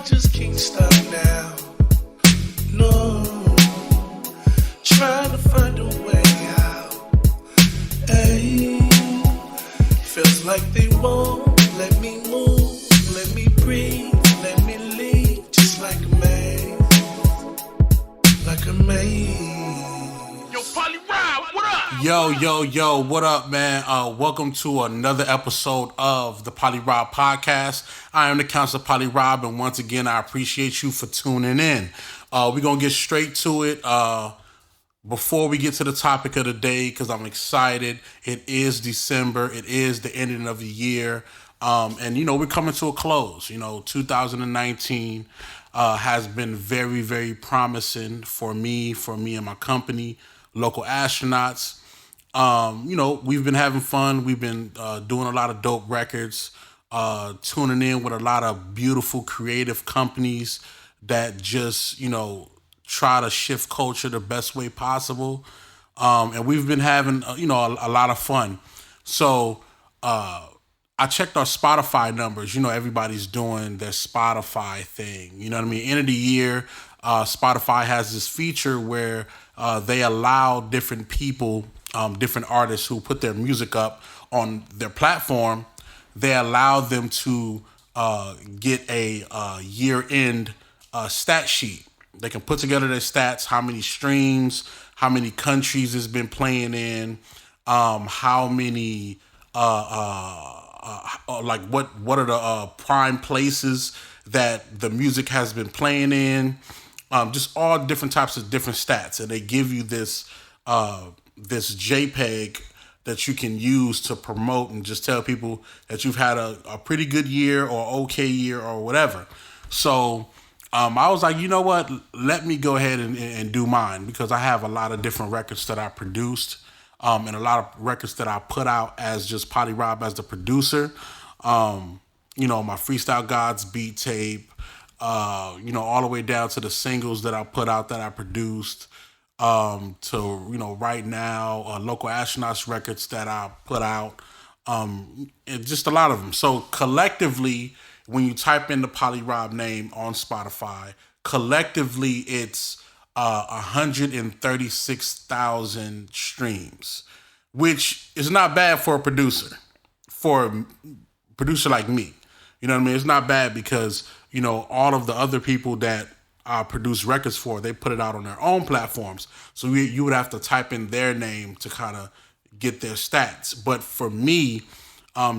just can't stop now. No, trying to find a way out. Ay, feels like they won't let me move, let me breathe, let me leave, just like a maze, like a maze. Yo, PolyRob, what up? Yo, what up, man? Welcome to another episode of the PolyRob podcast. I am the Counselor PolyRob, and once again, I appreciate you for tuning in. We're going to get straight to it. Before we get to the topic of the day, because I'm excited, it is December. It is the ending of the year. And, we're coming to a close. 2019 has been very, very promising for me and my company, Local Astronauts. We've been having fun. We've been doing a lot of dope records, tuning in with a lot of beautiful, creative companies that just, try to shift culture the best way possible. And we've been having, a lot of fun. So I checked our Spotify numbers. Everybody's doing their Spotify thing. You know what I mean? End of the year, Spotify has this feature where they allow different people, different artists who put their music up on their platform, they allow them to get a year-end stat sheet. They can put together their stats, how many streams, how many countries it's been playing in, how many, what are the prime places that the music has been playing in, just all different types of different stats. And they give you this JPEG that you can use to promote and just tell people that you've had a pretty good year or okay year or whatever. So I was like, you know what? Let me go ahead and do mine, because I have a lot of different records that I produced and a lot of records that I put out as just PolyRob as the producer. My Freestyle Gods beat tape, all the way down to the singles that I put out that I produced, to, right now, Local Astronauts records that I put out, and just a lot of them. So collectively, when you type in the PolyRob name on Spotify, collectively it's 136,000 streams, which is not bad for a producer like me. You know what I mean? It's not bad because, all of the other people that I produce records for, they put it out on their own platforms. So you would have to type in their name to kind of get their stats. But for me,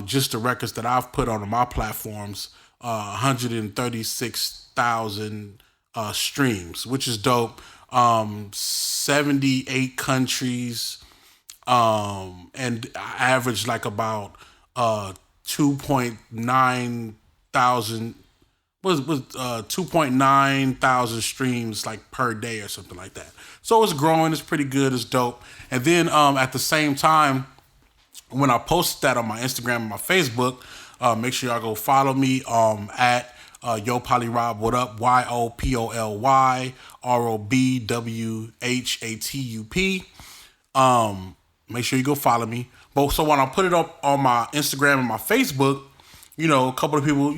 just the records that I've put on my platforms, 136,000 streams, which is dope. 78 countries, and I average like about 2.9 thousand. Was 2.9 thousand streams like per day or something like that. So it's growing. It's pretty good. It's dope. And then at the same time, when I post that on my Instagram and my Facebook, make sure y'all go follow me at Yo PolyRob. What up? YOPOLYROBWHATUP. Make sure you go follow me. But so when I put it up on my Instagram and my Facebook, a couple of people,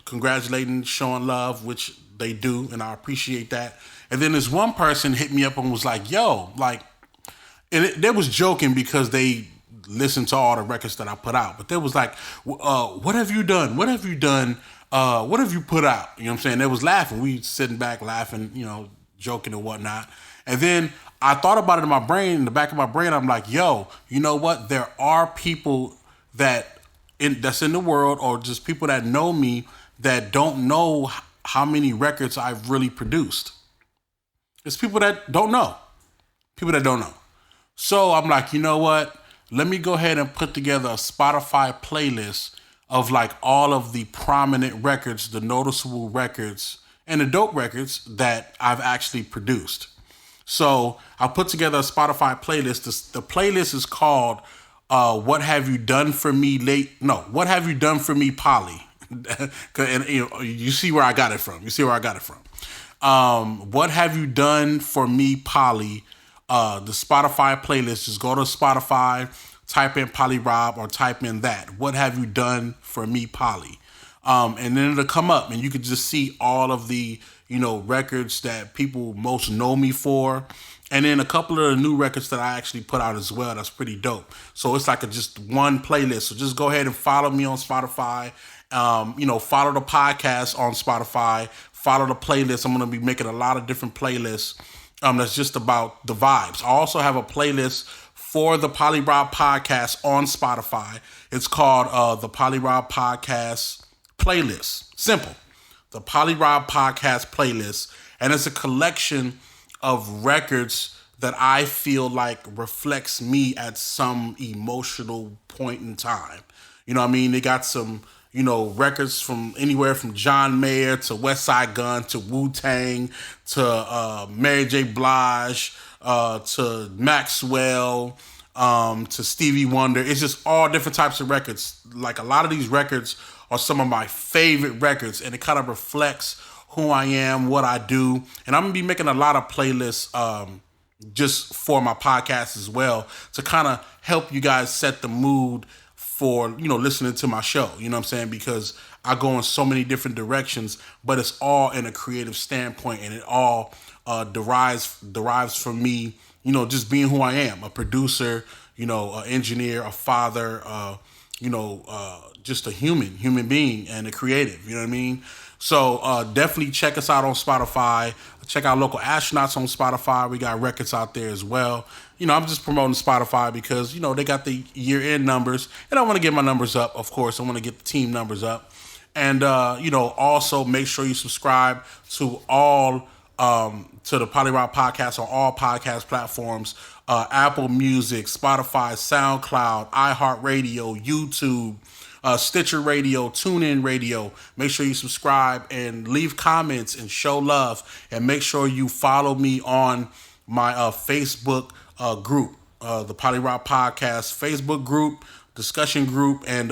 congratulating, showing love, which they do, and I appreciate that. And then this one person hit me up and was like, yo, they was joking because they listened to all the records that I put out. But they was like, what have you done? What have you done? What have you put out? You know what I'm saying? They was laughing. We sitting back laughing, joking and whatnot. And then I thought about it in my brain, in the back of my brain. I'm like, yo, you know what? There are people that's in the world, or just people that know me, that don't know how many records I've really produced. It's people that don't know. So I'm like, you know what? Let me go ahead and put together a Spotify playlist of like all of the prominent records, the noticeable records, and the dope records that I've actually produced. So I put together a Spotify playlist. The playlist is called What Have You Done For Me What Have You Done For Me Poly? And you see where I got it from. What Have You Done For Me Poly? The Spotify playlist. Just go to Spotify, type in PolyRob, or type in that. What Have You Done For Me Poly? And then it'll come up, and you can just see all of the records that people most know me for, and then a couple of the new records that I actually put out as well. That's pretty dope. So it's like just one playlist. So just go ahead and follow me on Spotify. Follow the podcast on Spotify. Follow the playlist. I'm gonna be making a lot of different playlists. That's just about the vibes. I also have a playlist for the PolyRob podcast on Spotify. It's called the PolyRob podcast playlist. Simple. The PolyRob podcast playlist. And it's a collection of records that I feel like reflects me at some emotional point in time. You know what I mean? They got some, records from anywhere from John Mayer to West Side Gun to Wu-Tang to Mary J. Blige to Maxwell to Stevie Wonder. It's just all different types of records. Like a lot of these records are some of my favorite records, and it kind of reflects who I am, what I do. And I'm going to be making a lot of playlists just for my podcast as well to kind of help you guys set the mood for, listening to my show. You know what I'm saying? Because I go in so many different directions, but it's all in a creative standpoint, and it all derives from me, just being who I am, a producer, an engineer, a father, just a human being and a creative, you know what I mean? So definitely check us out on Spotify. Check out Local Astronauts on Spotify. We got records out there as well. I'm just promoting Spotify because, they got the year-end numbers. And I want to get my numbers up, of course. I want to get the team numbers up. And, also make sure you subscribe to all to the PolyRob podcast on all podcast platforms. Apple Music, Spotify, SoundCloud, iHeartRadio, YouTube, Stitcher Radio, TuneIn Radio. Make sure you subscribe and leave comments and show love. And make sure you follow me on my Facebook group, the PolyRob Podcast Facebook group, discussion group. And,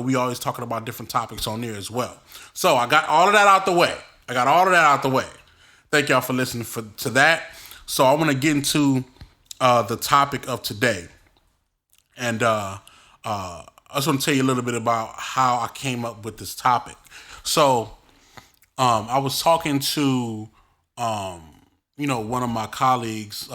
we always talking about different topics on there as well. So I got all of that out the way. Thank y'all for listening to that. So I want to get into the topic of today. And I just want to tell you a little bit about how I came up with this topic. So, I was talking to, one of my colleagues.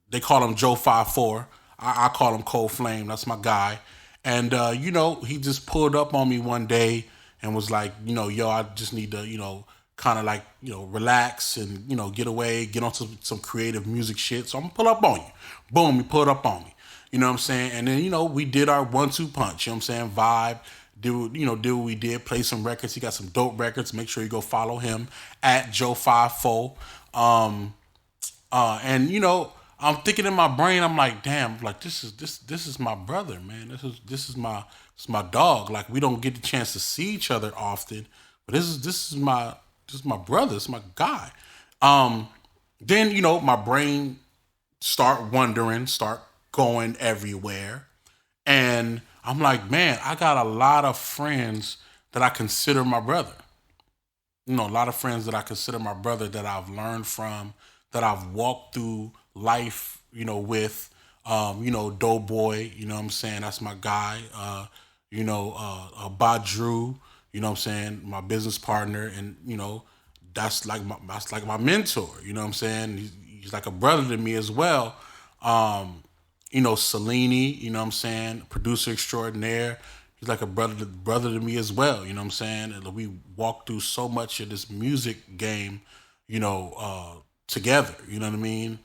They call him Joe 54. I call him Cold Flame. That's my guy. And, he just pulled up on me one day and was like, yo, I just need to, kind of like, relax and, get away, get onto some creative music shit. So I'm going to pull up on you. Boom, he pulled up on me. You know what I'm saying? And then, we did our 1-2 punch, you know what I'm saying? Vibe, did what we did, play some records. He got some dope records. Make sure you go follow him at Joe54. And, I'm thinking in my brain, I'm like, damn, like this is my brother, man. This is my dog. Like we don't get the chance to see each other often, but this is my brother, it's my guy. Then, my brain start going everywhere. And I'm like, man, I got a lot of friends that I consider my brother. A lot of friends that I consider my brother that I've learned from, that I've walked through life, with, Doughboy, you know what I'm saying? That's my guy. Badru, you know what I'm saying? My business partner. And, that's like my mentor, you know what I'm saying? He's like a brother to me as well. Cellini, you know what I'm saying? Producer extraordinaire. He's like a brother to me as well, you know what I'm saying? And we walked through so much of this music game, together, you know what I mean?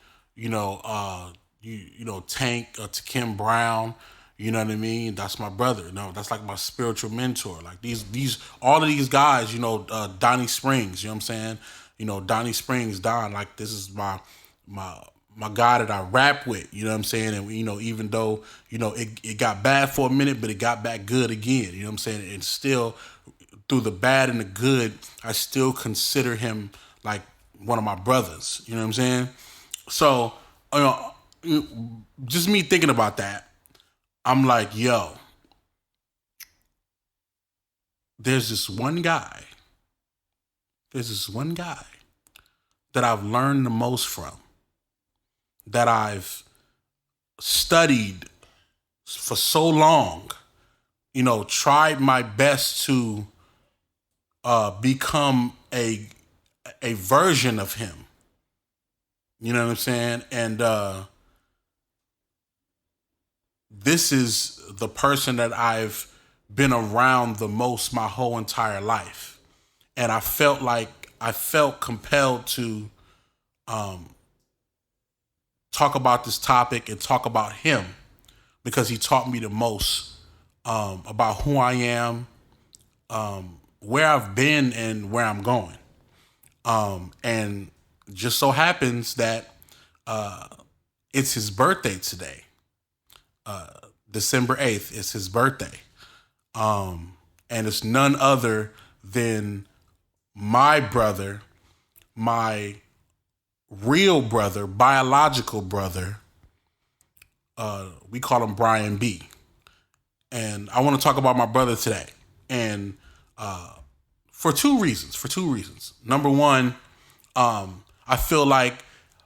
Tank, to Kim Brown, you know what I mean? That's my brother. That's like my spiritual mentor. Like all of these guys, Donnie Springs, you know what I'm saying? Donnie Springs, Don, like this is my guy that I rap with, you know what I'm saying? And, even though, it got bad for a minute, but it got back good again, you know what I'm saying? And still, through the bad and the good, I still consider him like one of my brothers, you know what I'm saying? So, just me thinking about that, I'm like, yo, there's this one guy that I've learned the most from, that I've studied for so long, tried my best to become a version of him. You know what I'm saying? And this is the person that I've been around the most my whole entire life. And I felt compelled to talk about this topic and talk about him because he taught me the most about who I am, where I've been, and where I'm going. And just so happens that it's his birthday today. December 8th is his birthday. And it's none other than my brother, my real brother, biological brother. We call him Brian B. And I want to talk about my brother today. And for two reasons. Number one, I feel like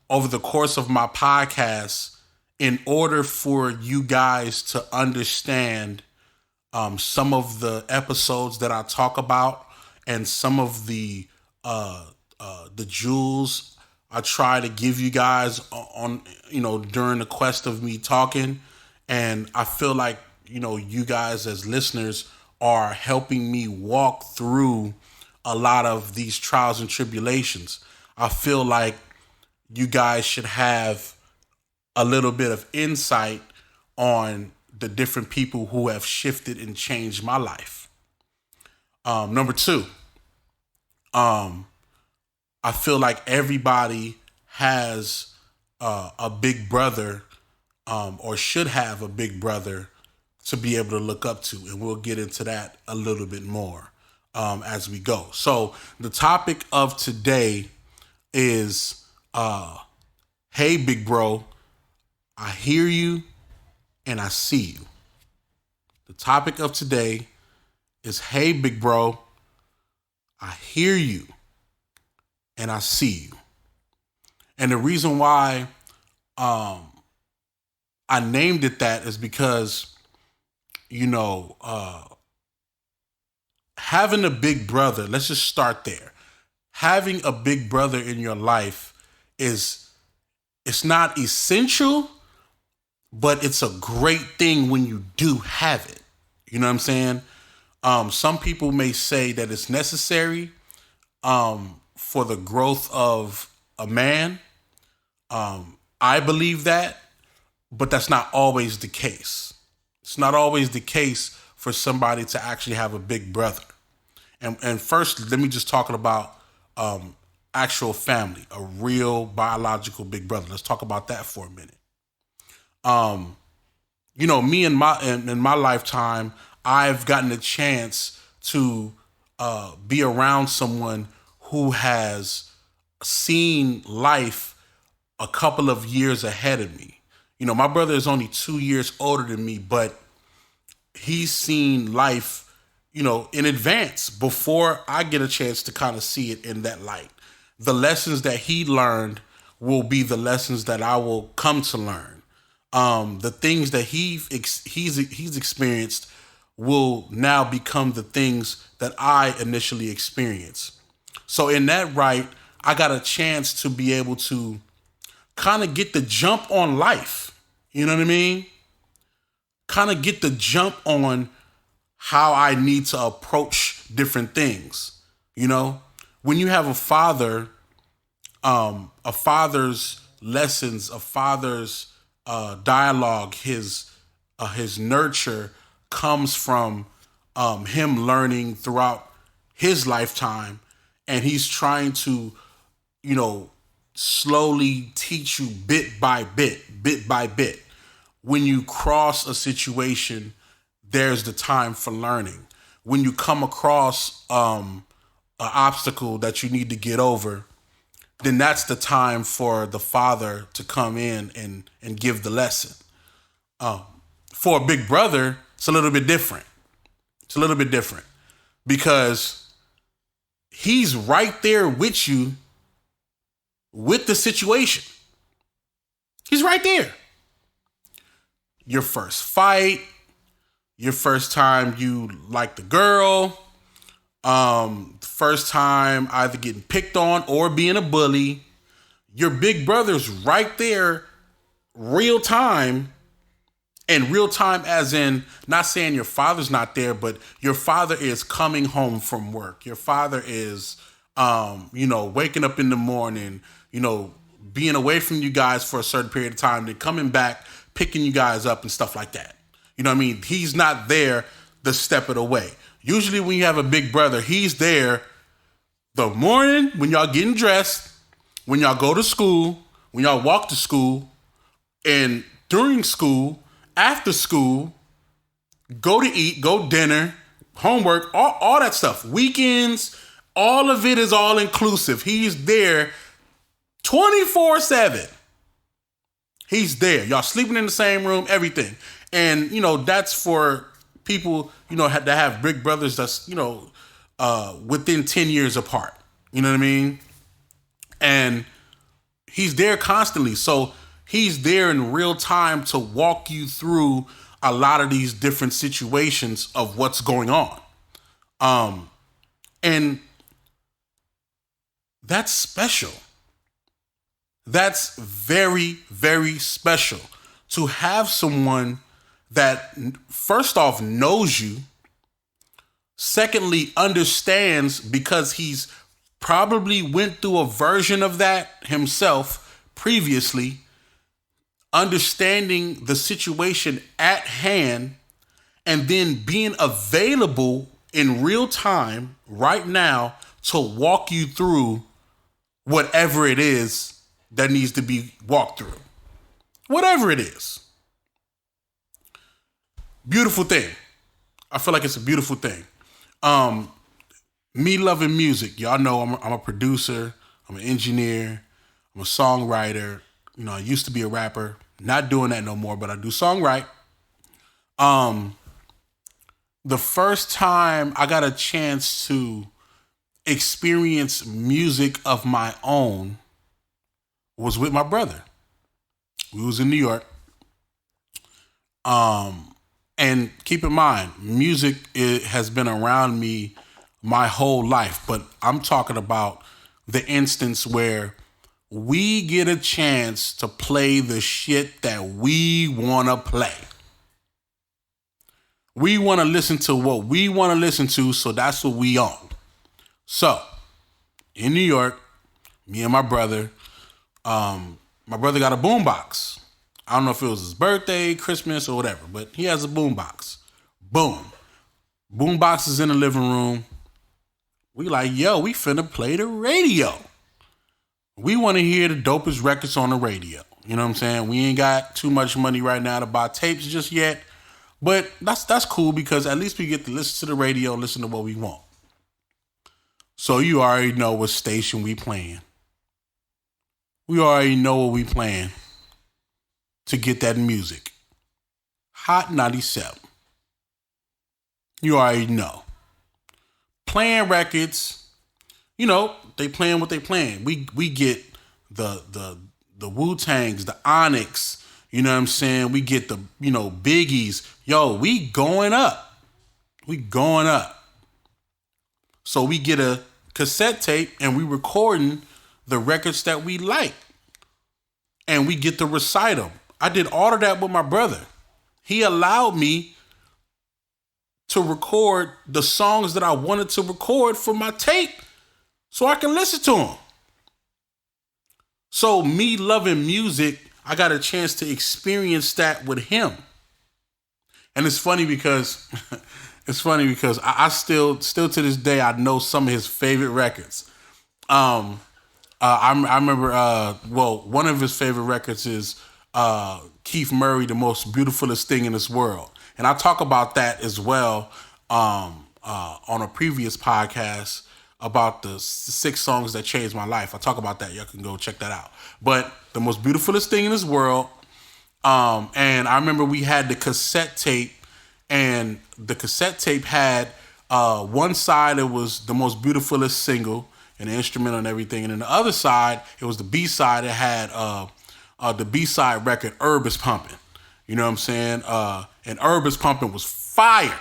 over the course of my podcast, in order for you guys to understand some of the episodes that I talk about and some of the jewels I try to give you guys on during the quest of me talking, and I feel like you guys as listeners are helping me walk through a lot of these trials and tribulations. I feel like you guys should have a little bit of insight on the different people who have shifted and changed my life. Number two, I feel like everybody has a big brother or should have a big brother to be able to look up to. And we'll get into that a little bit more as we go. So the topic of today is, hey, big bro, I hear you and I see you. The topic of today is, hey, big bro, I hear you and I see you. And the reason why I named it that is because, having a big brother, let's just start there. Having a big brother in your life it's not essential, but it's a great thing when you do have it. You know what I'm saying? Some people may say that it's necessary for the growth of a man. I believe that, but that's not always the case. It's not always the case for somebody to actually have a big brother. And first, let me just talk about actual family, a real biological big brother. Let's talk about that for a minute. Me in my lifetime, I've gotten a chance to be around someone who has seen life a couple of years ahead of me. My brother is only 2 years older than me, but he's seen life, in advance before I get a chance to kind of see it in that light. The lessons that he learned will be the lessons that I will come to learn. The things that he's experienced will now become the things that I initially experienced. So in that right, I got a chance to be able to kind of get the jump on life. You know what I mean? Kind of get the jump on how I need to approach different things. When you have a father, a father's lessons, a father's dialogue, his nurture comes from him learning throughout his lifetime, and he's trying to, slowly teach you bit by bit. When you cross a situation, there's the time for learning. When you come across an obstacle that you need to get over, then that's the time for the father to come in and give the lesson. For a big brother, it's a little bit different. Because he's right there with you with the situation. He's right there. Your first fight, your first time you liked the girl, first time either getting picked on or being a bully. Your big brother's right there, real time, and real time as in, not saying your father's not there, but your father is coming home from work. Your father is, waking up in the morning, being away from you guys for a certain period of time, then coming back, picking you guys up and stuff like that. You know what I mean? He's not there the step of the way. Usually when you have a big brother, he's there the morning when y'all getting dressed, when y'all go to school, when y'all walk to school, and during school, after school, go to eat, go dinner, homework, all that stuff. Weekends, all of it is all inclusive. He's there 24/7. He's there. Y'all sleeping in the same room, everything. And, that's for people, that have big brothers that's, within 10 years apart. You know what I mean? And he's there constantly. So he's there in real time to walk you through a lot of these different situations of what's going on. And that's special. That's very, very special to have someone that, first off, knows you. Secondly, understands, because he's probably went through a version of that himself previously, understanding the situation at hand, and then being available in real time right now to walk you through whatever it is that needs to be walked through. Whatever it is. Beautiful thing. I feel like it's a beautiful thing. Me loving music. Y'all know I'm a producer. I'm an engineer. I'm a songwriter. I used to be a rapper. Not doing that no more, but I do songwrite. The first time I got a chance to experience music of my own was with my brother. We was in New York. And keep in mind, music has been around me my whole life, but I'm talking about the instance where we get a chance to play the shit that we want to play. We want to listen to what we want to listen to, so that's what we on. So, in New York, me and my brother got a boombox. I don't know if it was his birthday, Christmas, or whatever, but he has a boombox. Boom. Boombox is in the living room. We like, yo, we finna play the radio. We want to hear the dopest records on the radio. You know what I'm saying? We ain't got too much money right now to buy tapes just yet, but that's cool because at least we get to listen to the radio, listen to what we want. So you already know what station we playing. We already know what we playing to get that music. Hot 97. You already know. Playing records, they playing what they playing. We get the Wu-Tangs, the Onyx, you know what I'm saying? We get the, Biggies. Yo, we going up. We going up. So we get a cassette tape and we recording the records that we like. And we get to recite them. I did all of that with my brother. He allowed me to record the songs that I wanted to record for my tape so I can listen to them. So me loving music, I got a chance to experience that with him. And it's funny because I still to this day, I know some of his favorite records. I remember, one of his favorite records is Keith Murray, The Most Beautifulest Thing in This World. And I talk about that as well on a previous podcast about the 6 songs that changed my life. I talk about that. Y'all can go check that out. But The Most Beautifulest Thing in This World. And I remember we had the cassette tape, and the cassette tape had one side, it was The Most Beautifulest Single, and the instrumental and everything. And then the other side, it was the B-side. It had the B-side record, Herb is Pumping. You know what I'm saying? And Herb is Pumping was fire.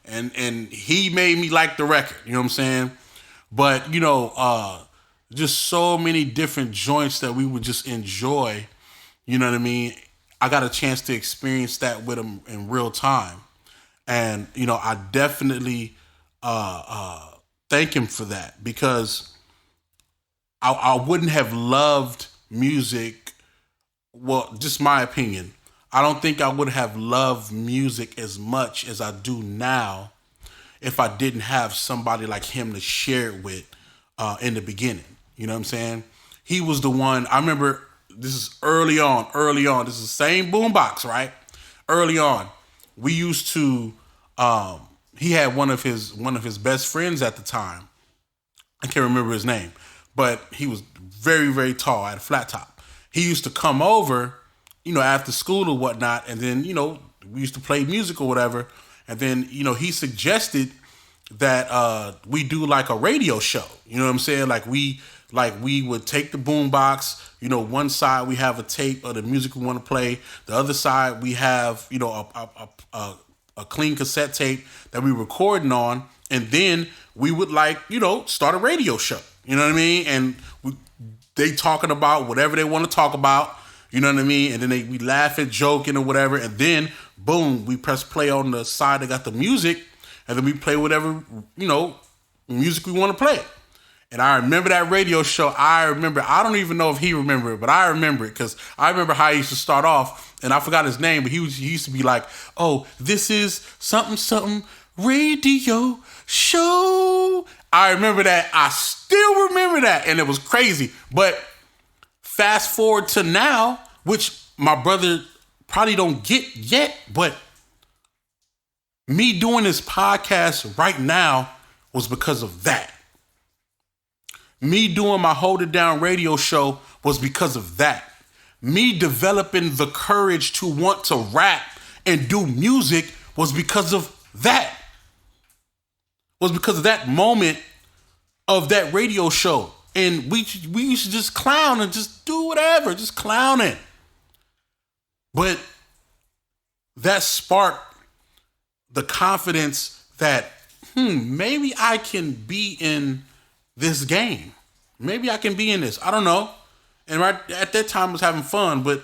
And he made me like the record, you know what I'm saying? But, just so many different joints that we would just enjoy, you know what I mean? I got a chance to experience that with him in real time. And, I definitely thank him for that, because I wouldn't have loved music. Well, just my opinion. I don't think I would have loved music as much as I do now if I didn't have somebody like him to share it with in the beginning. You know what I'm saying? He was the one. I remember, this is early on. This is the same boombox, right? Early on, we used to. He had one of his best friends at the time. I can't remember his name, but he was very, very tall, had a flat top. He used to come over, after school or whatnot, and then, we used to play music or whatever. And then, he suggested that we do like a radio show. You know what I'm saying? Like we would take the boombox, one side we have a tape of the music we want to play. The other side we have, a clean cassette tape that we recording on. And then we would start a radio show. You know what I mean? And they talking about whatever they want to talk about. You know what I mean? And then we laugh at joking or whatever. And then, boom, we press play on the side that got the music. And then we play whatever, music we want to play. And I remember that radio show. I don't even know if he remembered it, but I remember it because I remember how he used to start off. And I forgot his name, but he used to be like, oh, this is something, something radio show. I remember that. I still remember that. And it was crazy. But fast forward to now, which my brother probably don't get yet, but me doing this podcast right now was because of that. Me doing my Hold It Down radio show was because of that. Me developing the courage to want to rap and do music was because of that. Was because of that moment of that radio show. And we used to just clown and just do whatever, just clowning. But that sparked the confidence that, maybe I can be in this game. Maybe I can be in this. I don't know. And right at that time I was having fun. But,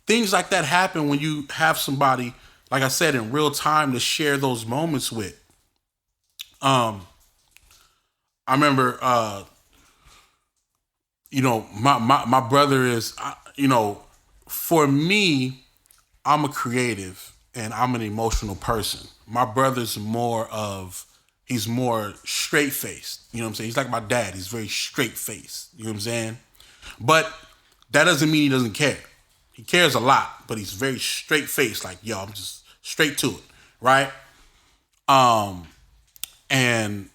things like that happen when you have somebody, like I said, in real time to share those moments with. I remember, my brother is, for me, I'm a creative and I'm an emotional person. My brother's he's more straight faced. You know what I'm saying? He's like my dad. He's very straight faced. You know what I'm saying? But that doesn't mean he doesn't care. He cares a lot, but he's very straight faced. Like, yo, I'm just straight to it. Right? And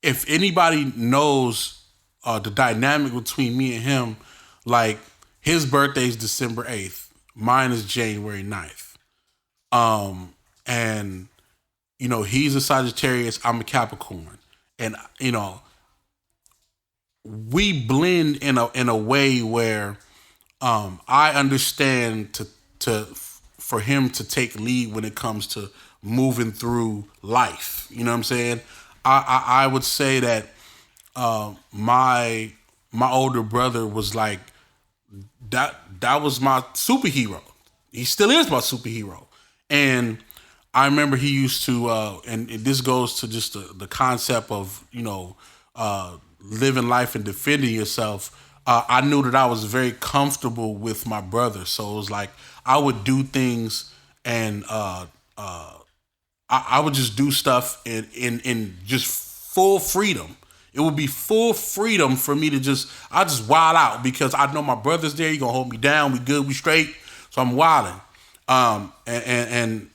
if anybody knows the dynamic between me and him, like his birthday is December 8th. Mine is January 9th. And, he's a Sagittarius. I'm a Capricorn. And, we blend in a way where I understand for him to take lead when it comes to moving through life. You know what I'm saying? I would say that my older brother was like that was my superhero. He still is my superhero. And I remember he used to and this goes to just the concept of living life and defending yourself. I knew that I was very comfortable with my brother, so it was like I would do things and I would just do stuff in just full freedom. It would be full freedom for me to I just wild out because I know my brother's there. He gonna hold me down. We good. We straight. So I'm wilding. And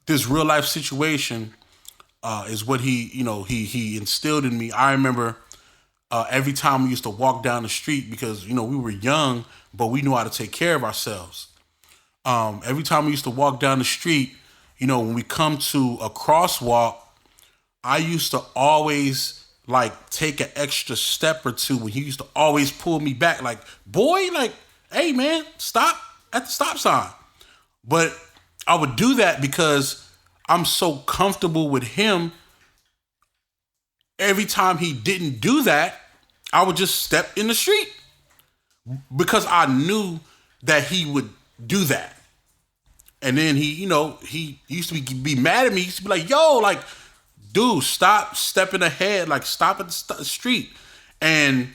this real life situation is what he instilled in me. I remember every time we used to walk down the street because we were young, but we knew how to take care of ourselves. Every time we used to walk down the street, when we come to a crosswalk, I used to always take an extra step or two when he used to always pull me back like, boy, hey man, stop at the stop sign. But I would do that because I'm so comfortable with him. Every time he didn't do that, I would just step in the street because I knew that he would do that. And then he used to be mad at me. He used to be like, yo, like, dude, stop stepping ahead. Like, stop at the street. And,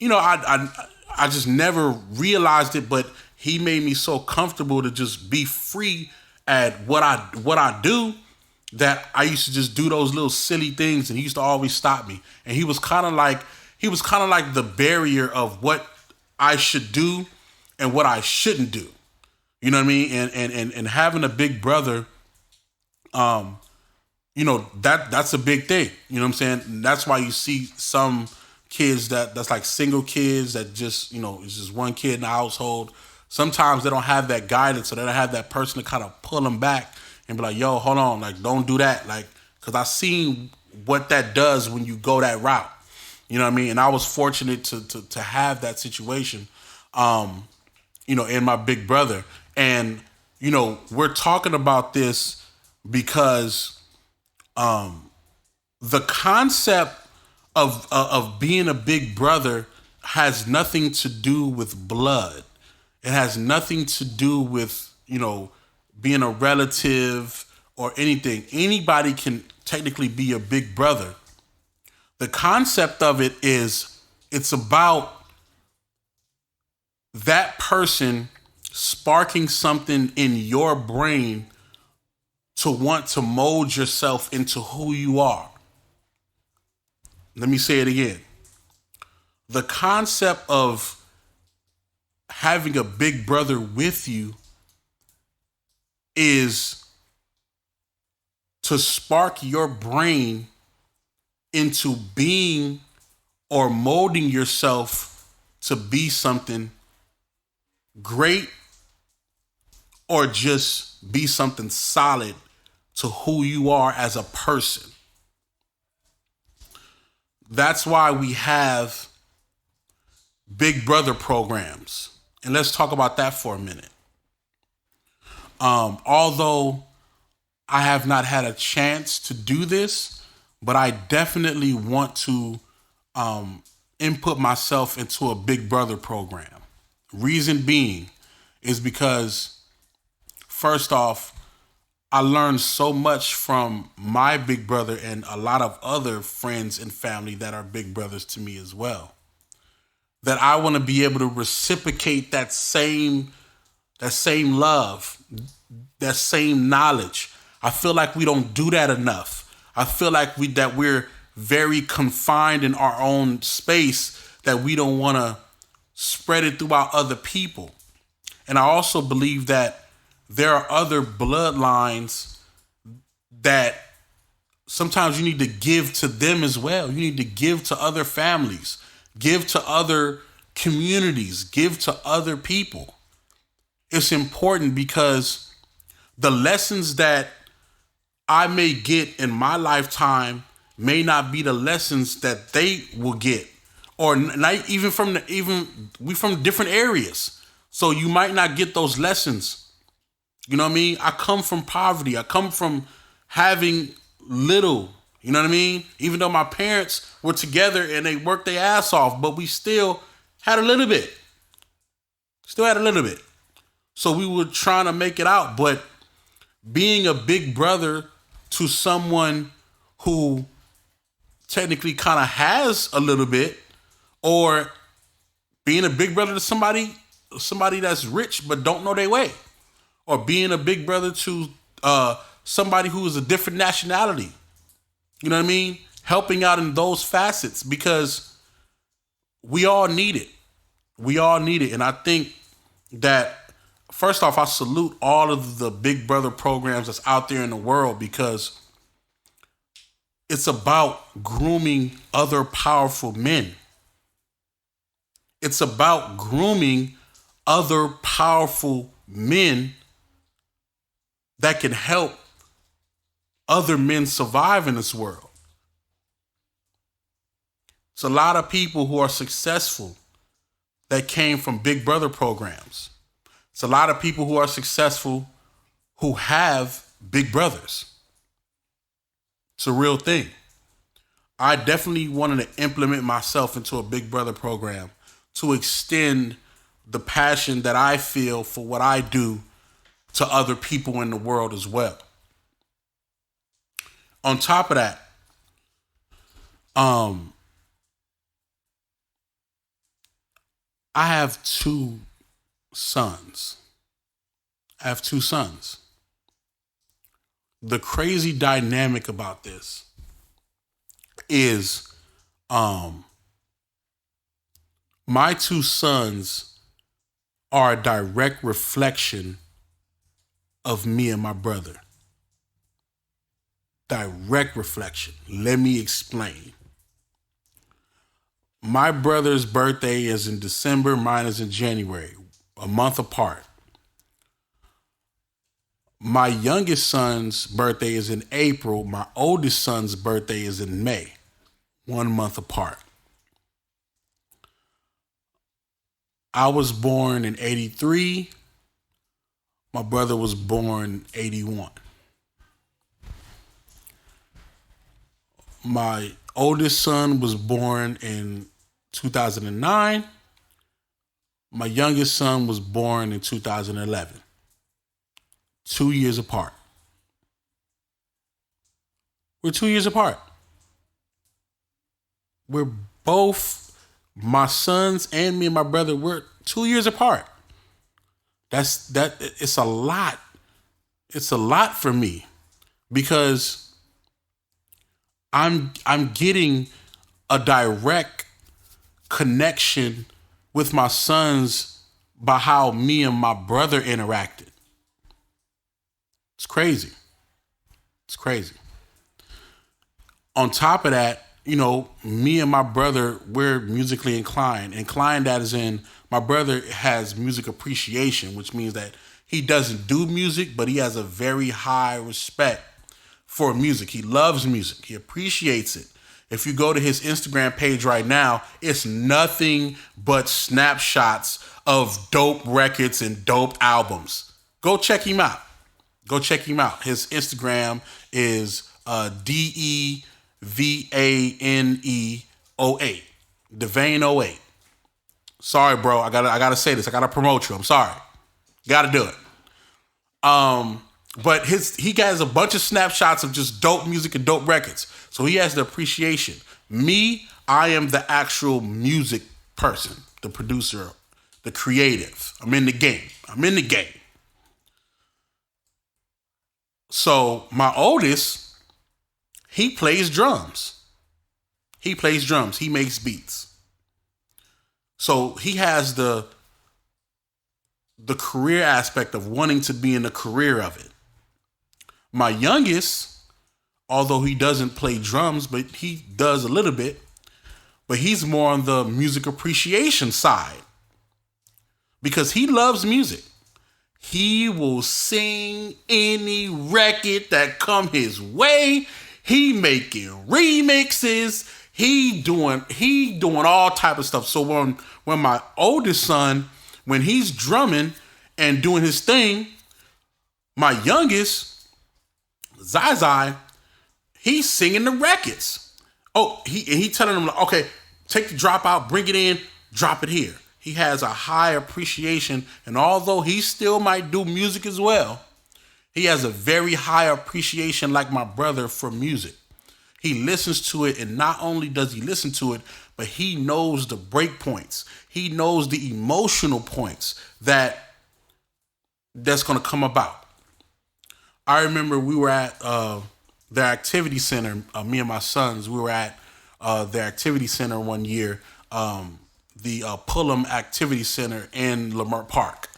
I just never realized it, but he made me so comfortable to just be free at what I do that I used to just do those little silly things, and he used to always stop me. And he was kind of like the barrier of what I should do and what I shouldn't do. You know what I mean? And having a big brother, that's a big thing. You know what I'm saying? And that's why you see some kids that's like single kids that just, it's just one kid in the household. Sometimes they don't have that guidance, so they don't have that person to kind of pull them back and be like, yo, hold on, like, don't do that. Like, because I seen what that does when you go that route. You know what I mean? And I was fortunate to have that situation, in my big brother. And, we're talking about this because the concept of being a big brother has nothing to do with blood. It has nothing to do with, being a relative or anything. Anybody can technically be a big brother. The concept of it is it's about that person sparking something in your brain to want to mold yourself into who you are. Let me say it again. The concept of having a big brother with you is to spark your brain into being or molding yourself to be something great or just be something solid to who you are as a person. That's why we have Big Brother programs. And let's talk about that for a minute. Although I have not had a chance to do this, but I definitely want to input myself into a Big Brother program. Reason being is because, first off, I learned so much from my big brother and a lot of other friends and family that are big brothers to me as well, that I want to be able to reciprocate that same love, that same knowledge. I feel like we don't do that enough. I feel like we're very confined in our own space, that we don't want to spread it throughout other people. And I also believe that there are other bloodlines that sometimes you need to give to them as well. You need to give to other families, give to other communities, give to other people. It's important because the lessons that I may get in my lifetime may not be the lessons that they will get, or not even we from different areas. So you might not get those lessons. You know what I mean? I come from poverty. I come from having little, you know what I mean? Even though my parents were together and they worked their ass off, but we still had a little bit. So we were trying to make it out. But being a big brother to someone who technically kind of has a little bit, or being a big brother to somebody that's rich but don't know their way, or being a big brother to somebody who is a different nationality. You know what I mean? Helping out in those facets, because we all need it. And I think that, first off, I salute all of the Big Brother programs that's out there in the world, because it's about grooming other powerful men. It's about grooming other powerful men that can help other men survive in this world. It's a lot of people who are successful that came from Big Brother programs. It's a lot of people who are successful who have big brothers. It's a real thing. I definitely wanted to implement myself into a big brother program to extend the passion that I feel for what I do to other people in the world as well. On top of that, I have two sons. I have two sons. The crazy dynamic about this is my two sons are a direct reflection of me and my brother. Direct reflection. Let me explain. My brother's birthday is in December, mine is in January, a month apart. My youngest son's birthday is in April. My oldest son's birthday is in May, 1 month apart. I was born in 83. My brother was born 81. My oldest son was born in 2009. My youngest son was born in 2011. 2 years apart. We're 2 years apart. We're both, my sons and me and my brother, we're 2 years apart. It's a lot. It's a lot for me because I'm getting a direct connection with my sons by how me and my brother interacted. It's crazy. It's crazy. On top of that, me and my brother, we're musically inclined. Inclined, that is in, my brother has music appreciation, which means that he doesn't do music, but he has a very high respect for music. He loves music. He appreciates it. If you go to his Instagram page right now, it's nothing but snapshots of dope records and dope albums. Go check him out. His Instagram is DEVANE08. Devane08. Sorry, bro. I gotta say this. I gotta promote you. I'm sorry. Gotta do it. But he has a bunch of snapshots of just dope music and dope records. So he has the appreciation. Me, I am the actual music person, the producer, the creative. I'm in the game. So my oldest, he plays drums. He makes beats. So he has the career aspect of wanting to be in the career of it. My youngest, although he doesn't play drums, but he does a little bit, but he's more on the music appreciation side because he loves music. He will sing any record that come his way. He making remixes. He doing all type of stuff. So when my oldest son, when he's drumming and doing his thing, my youngest, Zai, he's singing the records. Oh, he telling them, okay, take the drop out, bring it in, drop it here. He has a high appreciation, and although he still might do music as well, he has a very high appreciation, like my brother, for music. He listens to it, and not only does he listen to it, but he knows the break points. He knows the emotional points that's going to come about. I remember we were at their activity center, me and my sons, we were at their activity center one year, the Pullum Activity Center in Leimert Park.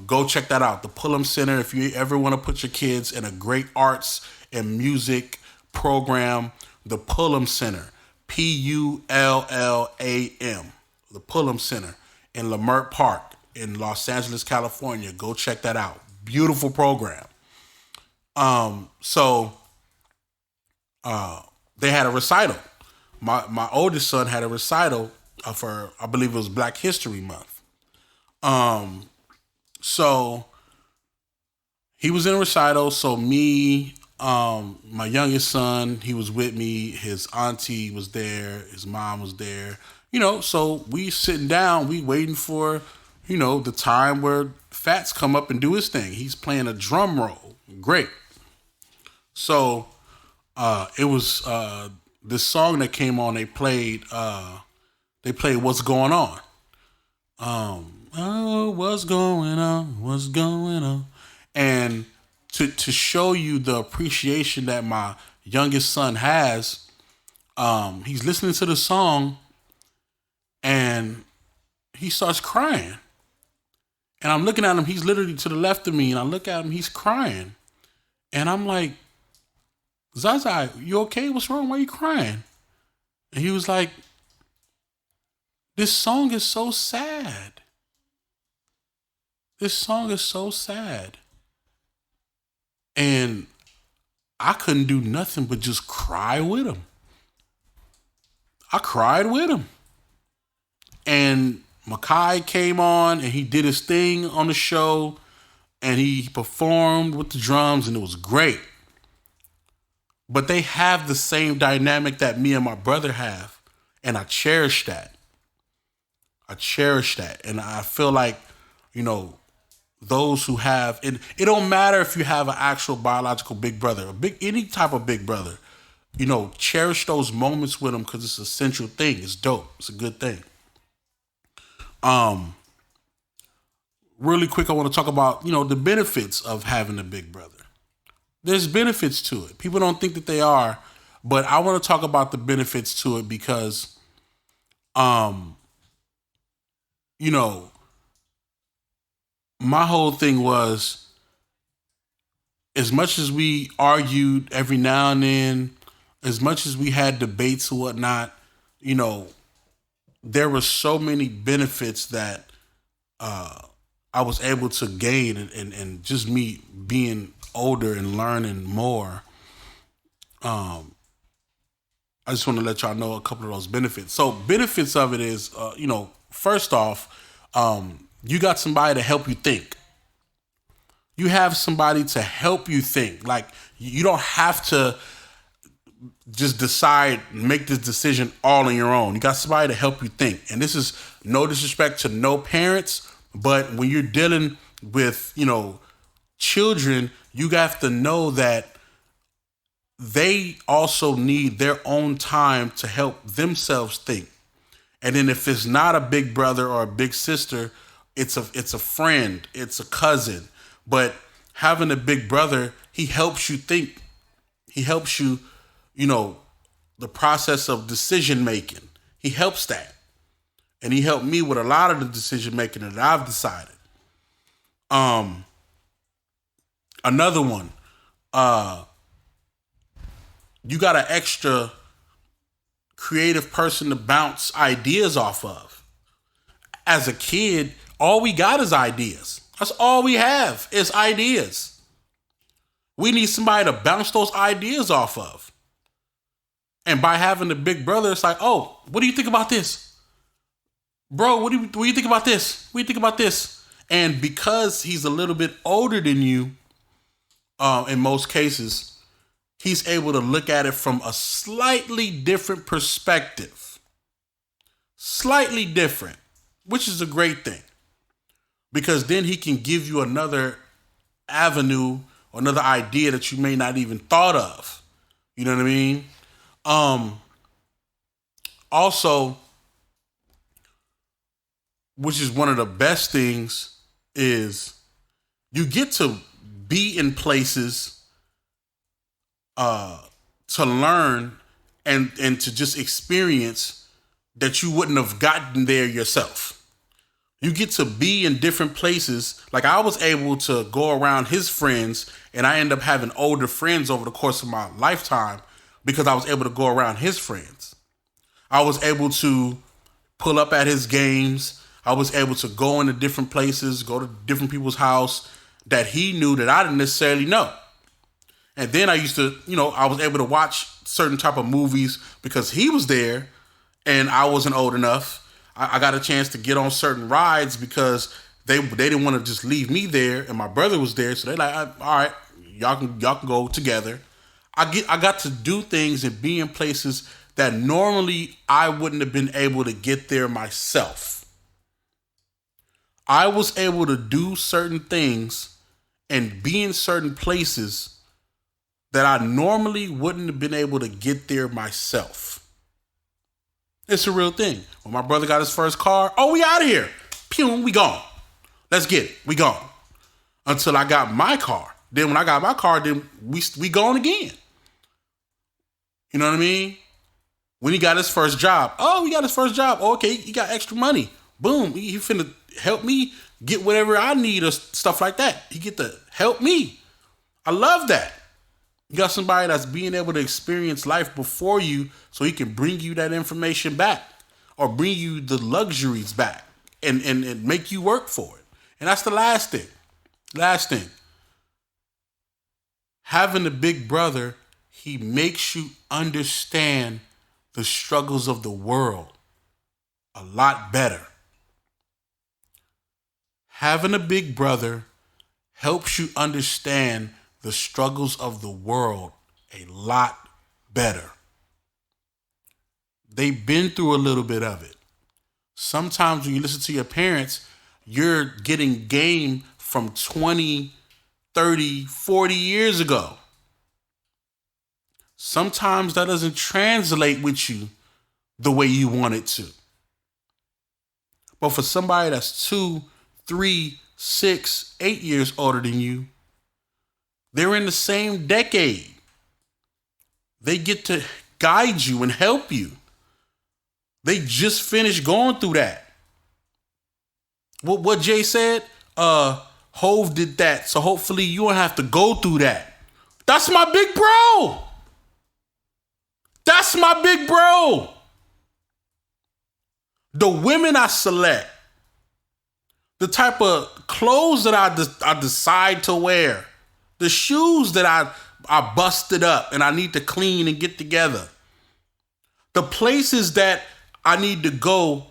Go check that out. The Pullum Center, if you ever want to put your kids in a great arts and music program, the Pullum Center, Pullam, the Pullum Center in Leimert Park in Los Angeles, California. Go check that out. Beautiful program. So they had a recital. My oldest son had a recital for, I believe it was Black History Month. So he was in a recital. So me, my youngest son, he was with me. His auntie was there. His mom was there. So we sitting down. We waiting for, the time where Fats come up and do his thing. He's playing a drum roll. Great. So it was this song that came on. They played "What's Going On." Oh, what's going on? What's going on? And to show you the appreciation that my youngest son has, he's listening to the song and he starts crying. And I'm looking at him. He's literally to the left of me, and I look at him. He's crying, and I'm like, Zaza, you okay? What's wrong? Why are you crying? And he was like, this song is so sad. This song is so sad. And I couldn't do nothing but just cry with him. I cried with him. And Makai came on and he did his thing on the show and he performed with the drums and it was great. But they have the same dynamic that me and my brother have. And I cherish that. And I feel like, those who have it don't matter if you have an actual biological big brother, any type of big brother, cherish those moments with them because it's a central thing. It's dope. It's a good thing. Really quick, I want to talk about, the benefits of having a big brother. There's benefits to it. People don't think that they are, but I want to talk about the benefits to it because, my whole thing was, as much as we argued every now and then, as much as we had debates or whatnot, there were so many benefits that I was able to gain and just me being older and learning more. I just want to let y'all know a couple of those benefits. So benefits of it is, first off, you got somebody to help you think. You have somebody to help you think. Like, you don't have to just make this decision all on your own. You got somebody to help you think. And this is no disrespect to no parents, but when you're dealing with, children, you have to know that they also need their own time to help themselves think. And then if it's not a big brother or a big sister, it's a friend, it's a cousin. But having a big brother, he helps you think. He helps you, the process of decision making. He helps that. And he helped me with a lot of the decision making that I've decided. Another one, you got an extra creative person to bounce ideas off of. As a kid, all we got is ideas. That's all we have is ideas. We need somebody to bounce those ideas off of. And by having a big brother, it's like, oh, what do you think about this? Bro, what do you think about this? What do you think about this? And because he's a little bit older than you, in most cases, he's able to look at it from a slightly different perspective. Slightly different, which is a great thing. Because then he can give you another avenue or another idea that you may not even thought of. You know what I mean? Also, which is one of the best things, is you get to be in places to learn and to just experience that you wouldn't have gotten there yourself. You get to be in different places. Like, I was able to go around his friends, and I end up having older friends over the course of my lifetime because I was able to go around his friends. I was able to pull up at his games. I was able to go into different places, go to different people's house that he knew that I didn't necessarily know. And then I used to, I was able to watch certain type of movies because he was there and I wasn't old enough. I got a chance to get on certain rides because they didn't want to just leave me there, and my brother was there, so they like, all right, y'all can go together. I got to do things and be in places that normally I wouldn't have been able to get there myself. I was able to do certain things and be in certain places that I normally wouldn't have been able to get there myself. It's a real thing. When my brother got his first car, oh, we out of here. Pew, we gone. Let's get it. We gone. Until I got my car. Then when I got my car, then we gone again. You know what I mean? When he got his first job. Oh, he got his first job. Oh, okay, he got extra money. Boom. He finna help me get whatever I need or stuff like that. He get to help me. I love that. You got somebody that's being able to experience life before you so he can bring you that information back or bring you the luxuries back and make you work for it. And that's the last thing. Last thing. Having a big brother, he makes you understand the struggles of the world a lot better. Having a big brother helps you understand the struggles of the world a lot better. They've been through a little bit of it. Sometimes when you listen to your parents, you're getting game from 20, 30, 40 years ago. Sometimes that doesn't translate with you the way you want it to. But for somebody that's 2, 3, 6, 8 years older than you, they're in the same decade. They get to guide you and help you. They just finished going through that. What Jay said, Hove did that, so hopefully you don't have to go through that. That's my big bro. That's my big bro. The women I select, the type of clothes that I decide to wear, the shoes that I busted up and I need to clean and get together, the places that I need to go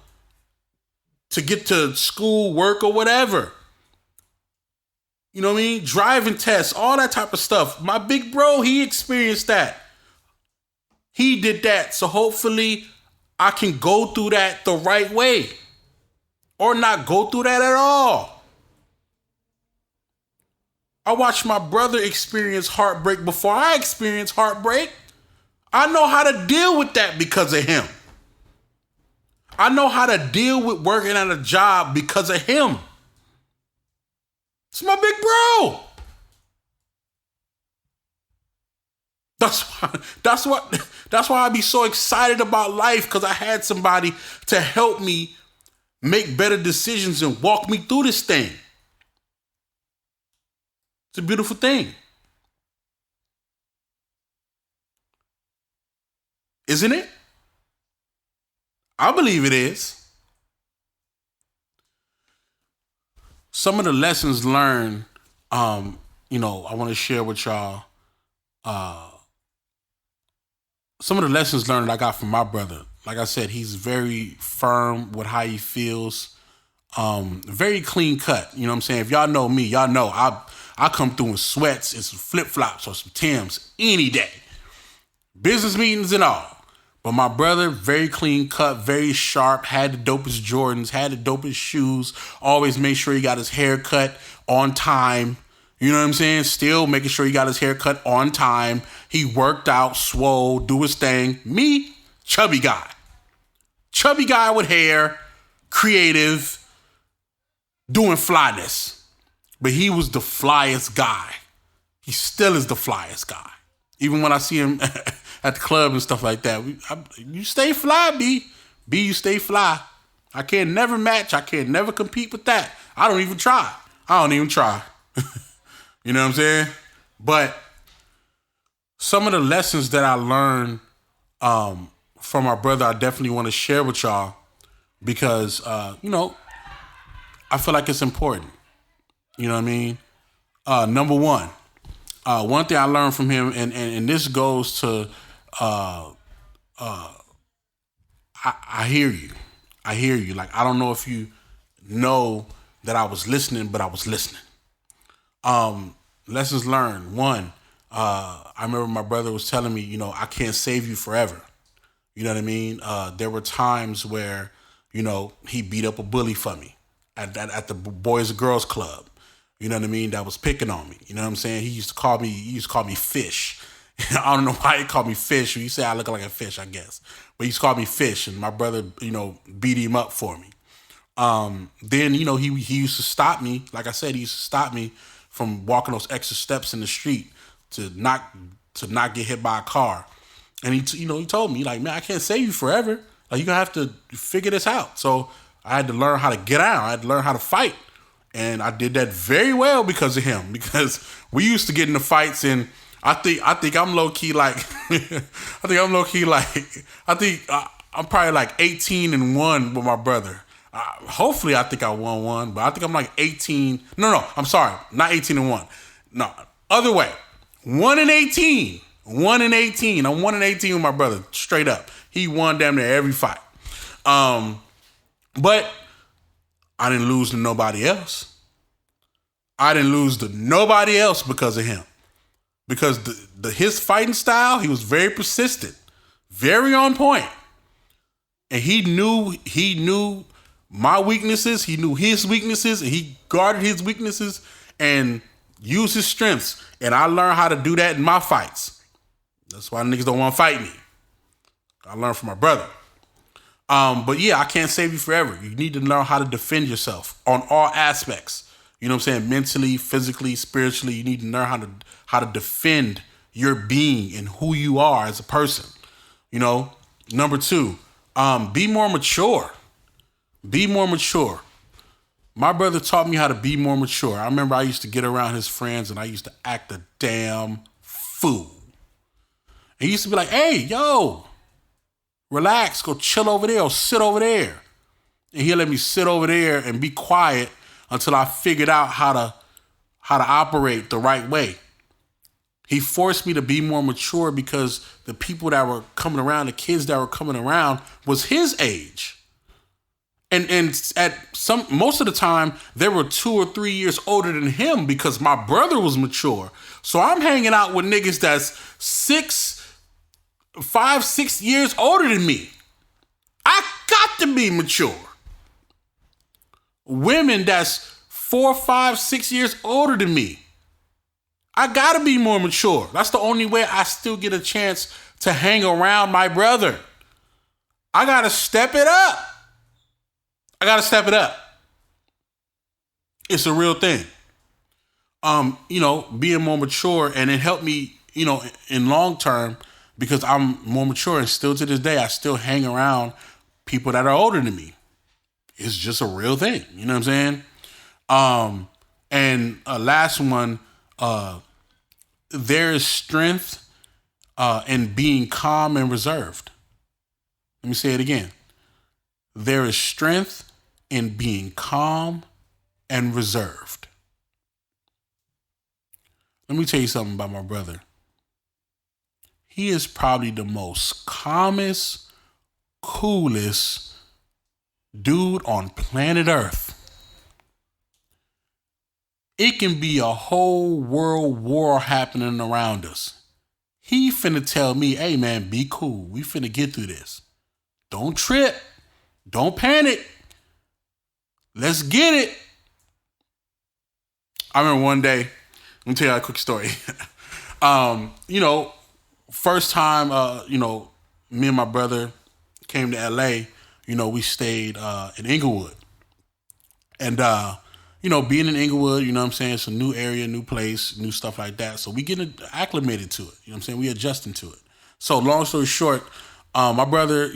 to get to school, work, or whatever. You know what I mean? Driving tests, all that type of stuff. My big bro, he experienced that. He did that. So hopefully I can go through that the right way. Or not go through that at all. I watched my brother experience heartbreak before I experienced heartbreak. I know how to deal with that because of him. I know how to deal with working at a job because of him. It's my big bro. That's why I be so excited about life, because I had somebody to help me make better decisions and walk me through this thing. It's a beautiful thing. Isn't it? I believe it is. Some of the lessons learned, I want to share with y'all. Some of the lessons learned that I got from my brother. Like I said, he's very firm with how he feels. Very clean cut. You know what I'm saying? If y'all know me, y'all know I come through in sweats and some flip-flops or some Timbs any day. Business meetings and all. But my brother, very clean cut, very sharp, had the dopest Jordans, had the dopest shoes, always made sure he got his hair cut on time. You know what I'm saying? Still making sure he got his hair cut on time. He worked out, swole, do his thing. Me, chubby guy. Chubby guy with hair, creative, doing flyness. But he was the flyest guy. He still is the flyest guy. Even when I see him at the club and stuff like that. You stay fly, B. B, you stay fly. I can't never match. I can't never compete with that. I don't even try. You know what I'm saying? But some of the lessons that I learned from my brother, I definitely want to share with y'all because, I feel like it's important. You know what I mean? Number one thing I learned from him, and this goes to, I hear you. Like, I don't know if you know that I was listening, but I was listening. Lessons learned. One, I remember my brother was telling me, I can't save you forever. You know what I mean? There were times where, he beat up a bully for me at the Boys and Girls Club. You know what I mean? That was picking on me. You know what I'm saying? He used to call me Fish. I don't know why he called me Fish. He said I look like a fish, I guess. But he used to call me Fish, and my brother, beat him up for me. Then, he used to stop me. Like I said, he used to stop me from walking those extra steps in the street to not get hit by a car. And he told me, like, man, I can't save you forever. Like, you're gonna have to figure this out. So I had to learn how to get out. I had to learn how to fight. And I did that very well because of him. Because we used to get into fights, and I think I'm low key like I'm probably like 18-1 with my brother. Hopefully I think I won one, but I think I'm like 18. No, I'm sorry, not 18-1. No, other way. 1-18. 1-18. I'm 1-18 with my brother, straight up. He won damn near every fight. But I didn't lose to nobody else. I didn't lose to nobody else because of him. Because his fighting style, he was very persistent, very on point. And he knew my weaknesses, he knew his weaknesses, and he guarded his weaknesses and used his strengths. And I learned how to do that in my fights. That's why niggas don't want to fight me. I learned from my brother. But yeah, I can't save you forever. You need to learn how to defend yourself on all aspects. You know what I'm saying? Mentally, physically, spiritually, you need to learn how to defend your being and who you are as a person. Number 2, be more mature. Be more mature. My brother taught me how to be more mature. I remember I used to get around his friends and I used to act a damn fool. He used to be like, hey, yo, relax, go chill over there or sit over there. And he'll let me sit over there and be quiet until I figured out how to operate the right way. He forced me to be more mature because the people that were coming around, the kids that were coming around, was his age. And most of the time, they were 2 or 3 years older than him because my brother was mature. So I'm hanging out with niggas that's 5, 6 years older than me. I got to be mature. Women that's 4, 5, 6 years older than me. I gotta be more mature. That's the only way I still get a chance to hang around my brother. I gotta step it up. It's a real thing. Being more mature, and it helped me, in long term, because I'm more mature, and still to this day, I still hang around people that are older than me. It's just a real thing. You know what I'm saying? And last one, there is strength in being calm and reserved. Let me say it again. There is strength in being calm and reserved. Let me tell you something about my brother. He is probably the most calmest, coolest dude on planet Earth. It can be a whole world war happening around us. He finna tell me, hey man, be cool. We finna get through this. Don't trip. Don't panic. Let's get it. I remember one day, let me tell you a quick story. First time, me and my brother came to LA, we stayed in Inglewood. And, being in Inglewood, it's a new area, new place, new stuff like that. So we get acclimated to it. We adjusting to it. So long story short, my brother,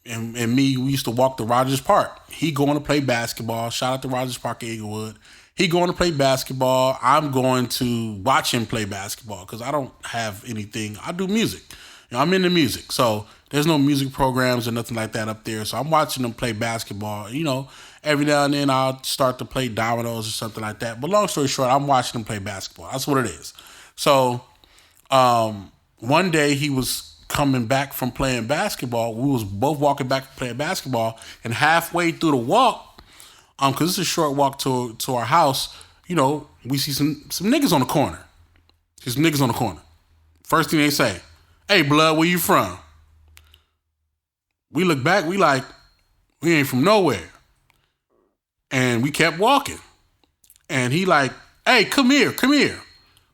and me, we used to walk to Rogers Park. He going to play basketball. Shout out to Rogers Park in Inglewood. He going to play basketball. I'm going to watch him play basketball because I don't have anything. I do music. I'm into music. So there's no music programs or nothing like that up there. So I'm watching him play basketball. Every now and then I'll start to play dominoes or something like that. But long story short, I'm watching him play basketball. That's what it is. So one day he was coming back from playing basketball. We was both walking back from playing basketball. And halfway through the walk, Because it's a short walk to our house. You know, we see some niggas on the corner. There's niggas on the corner. First thing they say, "Hey, blood, where you from?" We look back, we like, we ain't from nowhere. And we kept walking. And he like, "Hey, come here.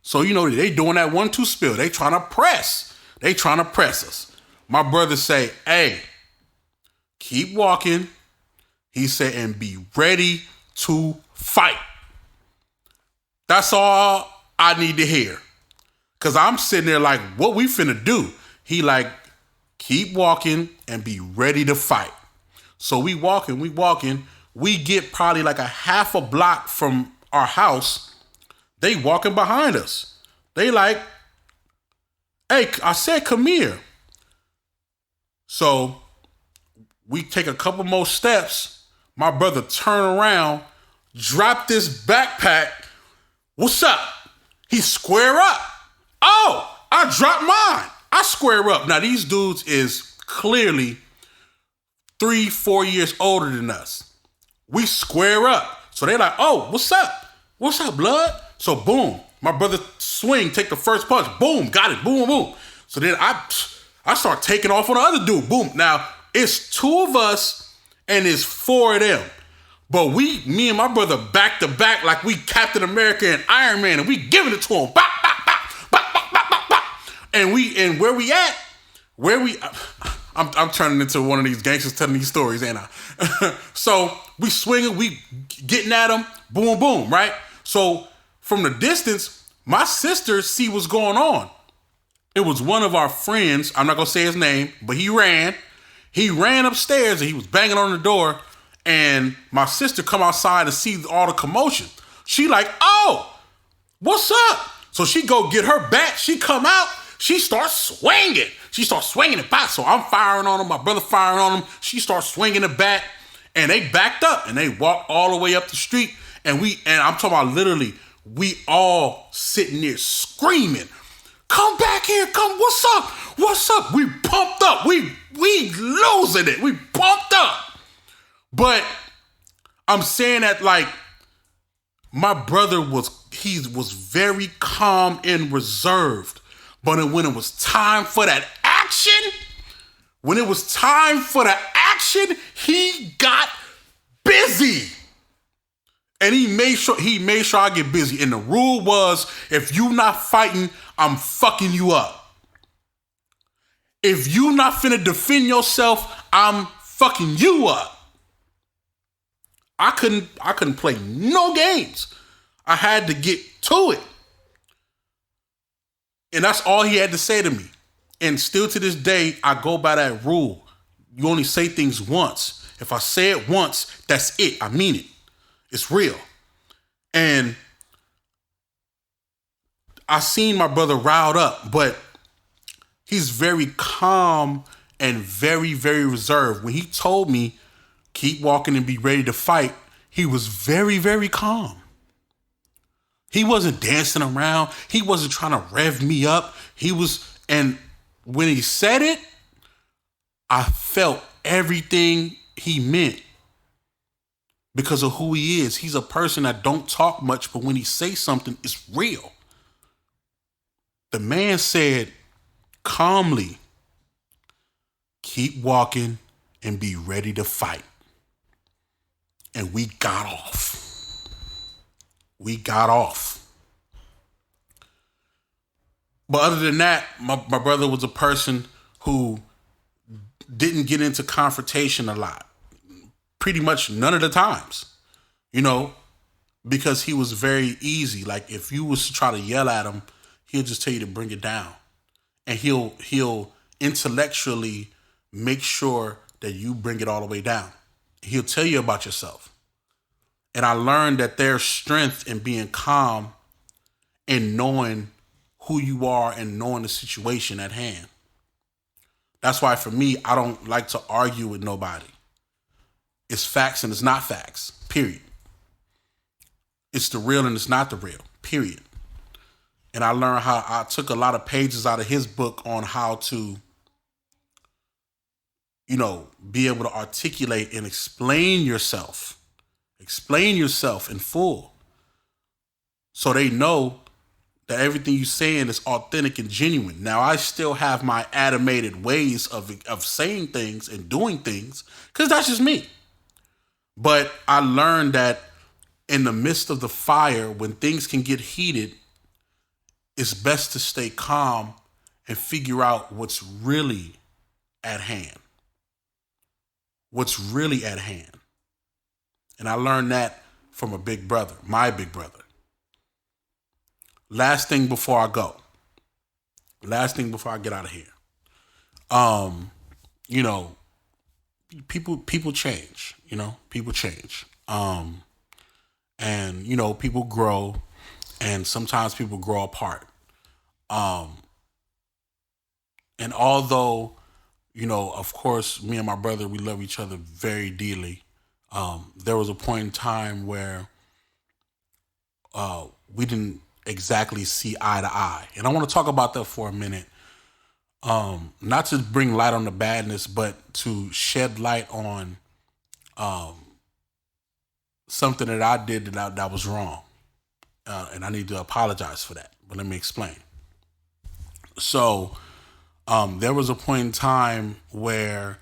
So, you know, they doing that 1-2 spill. They trying to press. Us. My brother say, "Hey, keep walking." He said, "And be ready to fight." That's all I need to hear. Because I'm sitting there like, what we finna do? He like, "Keep walking and be ready to fight." So we walking. We get probably like a half a block from our house. They walking behind us. They like, "Hey," I said, "come here." So we take a couple more steps. My brother turn around, drop this backpack. "What's up?" He square up. "Oh, I dropped mine." I square up. Now these dudes is clearly 3-4 years older than us. We square up. So they like, "Oh, what's up? What's up, blood?" So boom, my brother swing, take the first punch. Boom, got it. Boom, boom. So then I start taking off on the other dude. Boom. Now it's 2 of us and it's 4 of them. But me and my brother back to back like we Captain America and Iron Man, and we giving it to him. Bop, bop, bop, bop, bop, bop, bop, bop. And where we at? I'm turning into one of these gangsters telling these stories, ain't I? So we swinging, we getting at them, boom, boom, right? So from the distance, my sister see what's going on. It was one of our friends, I'm not gonna say his name, but he ran upstairs and he was banging on the door, and my sister come outside to see all the commotion. She like, "Oh, what's up?" So she go get her bat, she come out, she starts swinging. She starts swinging it back. So I'm firing on him, my brother firing on him. She starts swinging the bat, and they backed up and they walked all the way up the street. And I'm talking about literally, we all sitting there screaming, "Come back here, come, what's up? What's up?" We pumped up. We losing it. We pumped up. But I'm saying that like my brother was very calm and reserved. But when it was time for that action, he got busy. And he made sure I get busy. And the rule was, if you not fighting, I'm fucking you up. If you not finna defend yourself, I'm fucking you up. I couldn't play no games. I had to get to it. And that's all he had to say to me. And still to this day, I go by that rule. You only say things once. If I say it once, that's it. I mean it. It's real. And I seen my brother riled up, but he's very calm and very, very reserved. When he told me, "Keep walking and be ready to fight," he was very, very calm. He wasn't dancing around. He wasn't trying to rev me up. And when he said it, I felt everything he meant because of who he is. He's a person that don't talk much, but when he says something, it's real. The man said calmly, "Keep walking and be ready to fight." And we got off. But other than that, my brother was a person who didn't get into confrontation a lot. Pretty much none of the times, because he was very easy. Like if you was to try to yell at him, he'll just tell you to bring it down. And he'll intellectually make sure that you bring it all the way down. He'll tell you about yourself. And I learned that there's strength in being calm and knowing who you are and knowing the situation at hand. That's why for me, I don't like to argue with nobody. It's facts and it's not facts, period. It's the real and it's not the real, period. And I learned how I took a lot of pages out of his book on how to, be able to articulate and explain yourself Explain yourself in full so they know that everything you're saying is authentic and genuine. Now, I still have my animated ways of saying things and doing things because that's just me. But I learned that in the midst of the fire, when things can get heated, it's best to stay calm and figure out what's really at hand. What's really at hand. And I learned that from a big brother, my big brother. Last thing before I go. Last thing before I get out of here. You know, people change, people change. And people grow, and sometimes people grow apart. And although, of course, me and my brother, we love each other very dearly. There was a point in time where we didn't exactly see eye to eye. And I want to talk about that for a minute. Not to bring light on the badness, but to shed light on something that I did that was wrong. And I need to apologize for that. But let me explain. So there was a point in time where,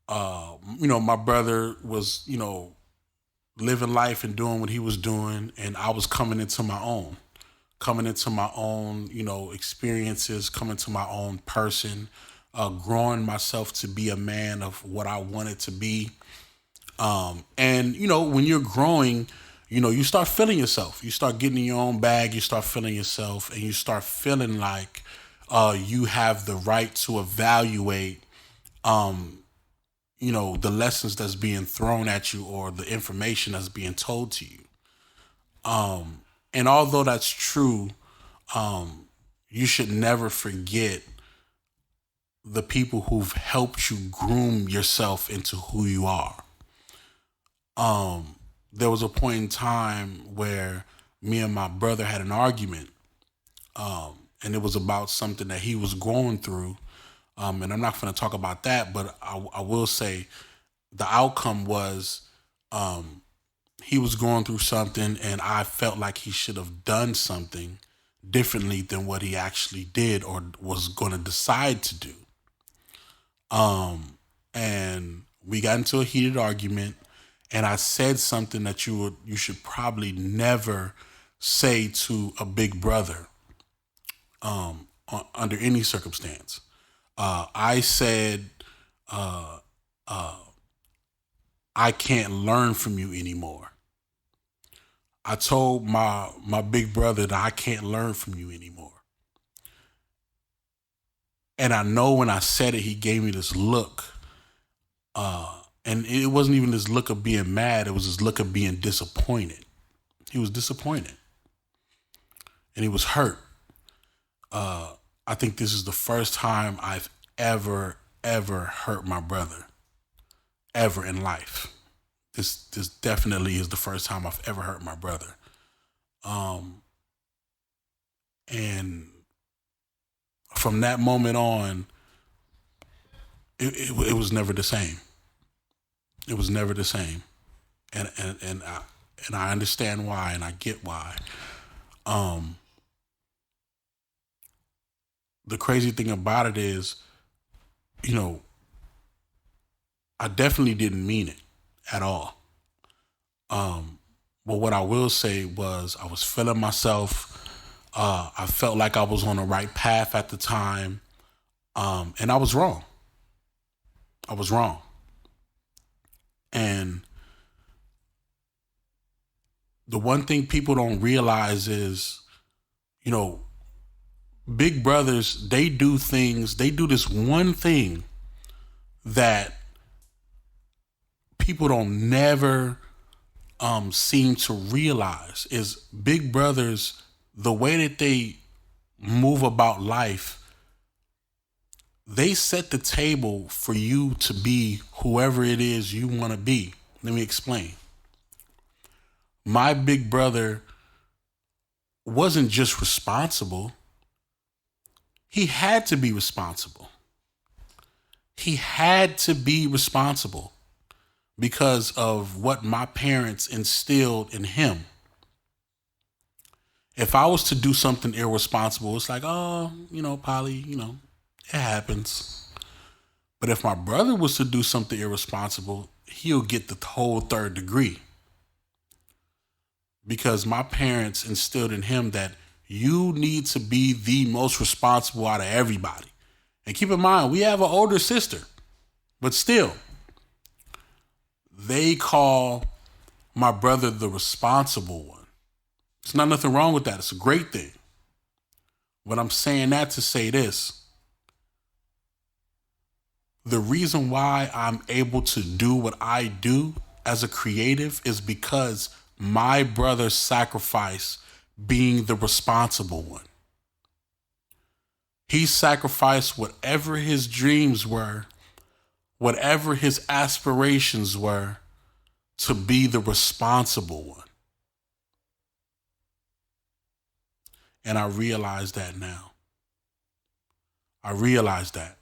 my brother was, living life and doing what he was doing. And I was coming into my own, experiences, coming to my own person, growing myself to be a man of what I wanted to be. And when you're growing, you start feeling yourself. You start getting in your own bag. You start feeling yourself, and you start feeling like you have the right to evaluate, the lessons that's being thrown at you or the information that's being told to you. And although that's true, you should never forget the people who've helped you groom yourself into who you are. There was a point in time where me and my brother had an argument, and it was about something that he was going through. And I'm not going to talk about that, but I will say the outcome was he was going through something, and I felt like he should have done something differently than what he actually did or was going to decide to do. And we got into a heated argument, and I said something that you should probably never say to a big brother under any circumstance. I said, I can't learn from you anymore. I told my big brother that I can't learn from you anymore. And I know when I said it, he gave me this look. And it wasn't even this look of being mad. It was this look of being disappointed. He was disappointed. And he was hurt. I think this is the first time I've ever hurt my brother. Ever in life. This definitely is the first time I've ever hurt my brother. And from that moment on, it was never the same. It was never the same. And I understand why, and I get why. The crazy thing about it is, I definitely didn't mean it at all. But what I will say was I was feeling myself. I felt like I was on the right path at the time. And I was wrong. And the one thing people don't realize is, big brothers, they do this one thing that people don't never seem to realize is big brothers, the way that they move about life, they set the table for you to be whoever it is you want to be. Let me explain. My big brother wasn't just responsible. He had to be responsible. because of what my parents instilled in him. If I was to do something irresponsible, it's like, oh, Polly, it happens. But if my brother was to do something irresponsible, he'll get the whole third degree. Because my parents instilled in him that you need to be the most responsible out of everybody. And keep in mind, we have an older sister, but still, they call my brother the responsible one. There's not nothing wrong with that. It's a great thing. But I'm saying that to say this. The reason why I'm able to do what I do as a creative is because my brother sacrificed being the responsible one. He sacrificed whatever his dreams were, whatever his aspirations were, to be the responsible one. And I realize that now. I realize that.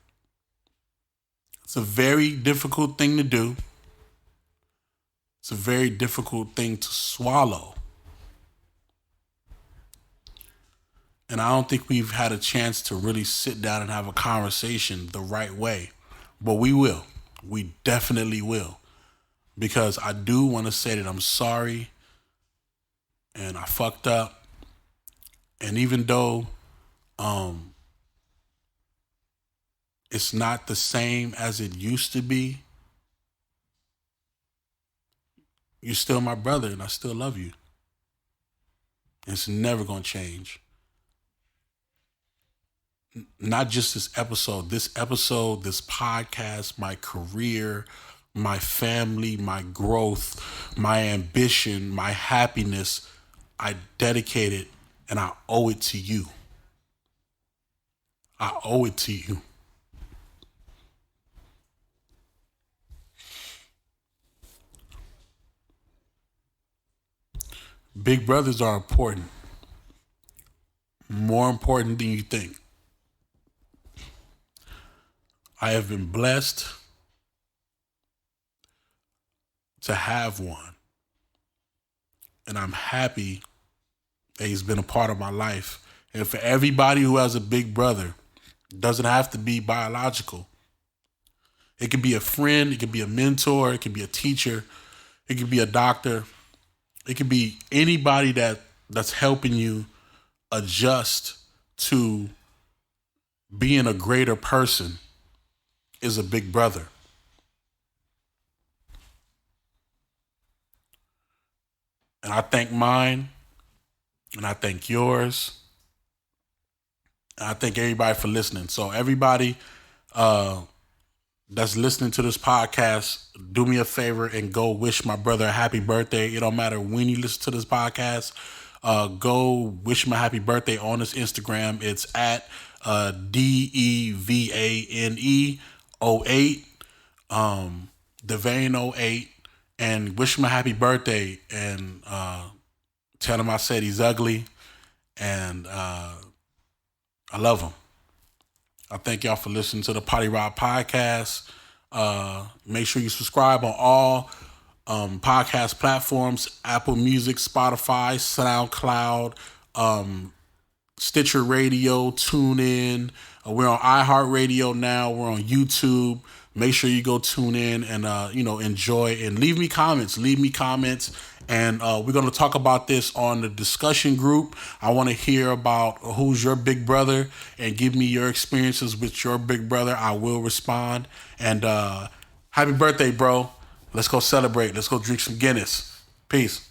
It's a very difficult thing to do. It's a very difficult thing to swallow. And I don't think we've had a chance to really sit down and have a conversation the right way. But we will. We definitely will. Because I do want to say that I'm sorry and I fucked up. And even though it's not the same as it used to be, you're still my brother and I still love you. It's never going to change. Not just this episode, this podcast, my career, my family, my growth, my ambition, my happiness, I dedicate it and I owe it to you. I owe it to you. Big brothers are important. More important than you think. I have been blessed to have one. And I'm happy that he's been a part of my life. And for everybody who has a big brother, it doesn't have to be biological. It could be a friend, it could be a mentor, it could be a teacher, it could be a doctor. It could be anybody that's helping you adjust to being a greater person is a big brother. And I thank mine, and I thank yours, and I thank everybody for listening. So everybody that's listening to this podcast, do me a favor and go wish my brother a happy birthday. It don't matter when you listen to this podcast. Go wish him a happy birthday on his Instagram. It's at DEVANE08, Devane08, and wish him a happy birthday and tell him I said he's ugly and I love him. I thank y'all for listening to the PolyRob podcast. Make sure you subscribe on all podcast platforms: Apple Music, Spotify, SoundCloud, Stitcher Radio, TuneIn. We're on iHeartRadio now. We're on YouTube. Make sure you go tune in and enjoy and leave me comments. And we're going to talk about this on the discussion group. I want to hear about who's your big brother and give me your experiences with your big brother. I will respond. And happy birthday, bro. Let's go celebrate. Let's go drink some Guinness. Peace.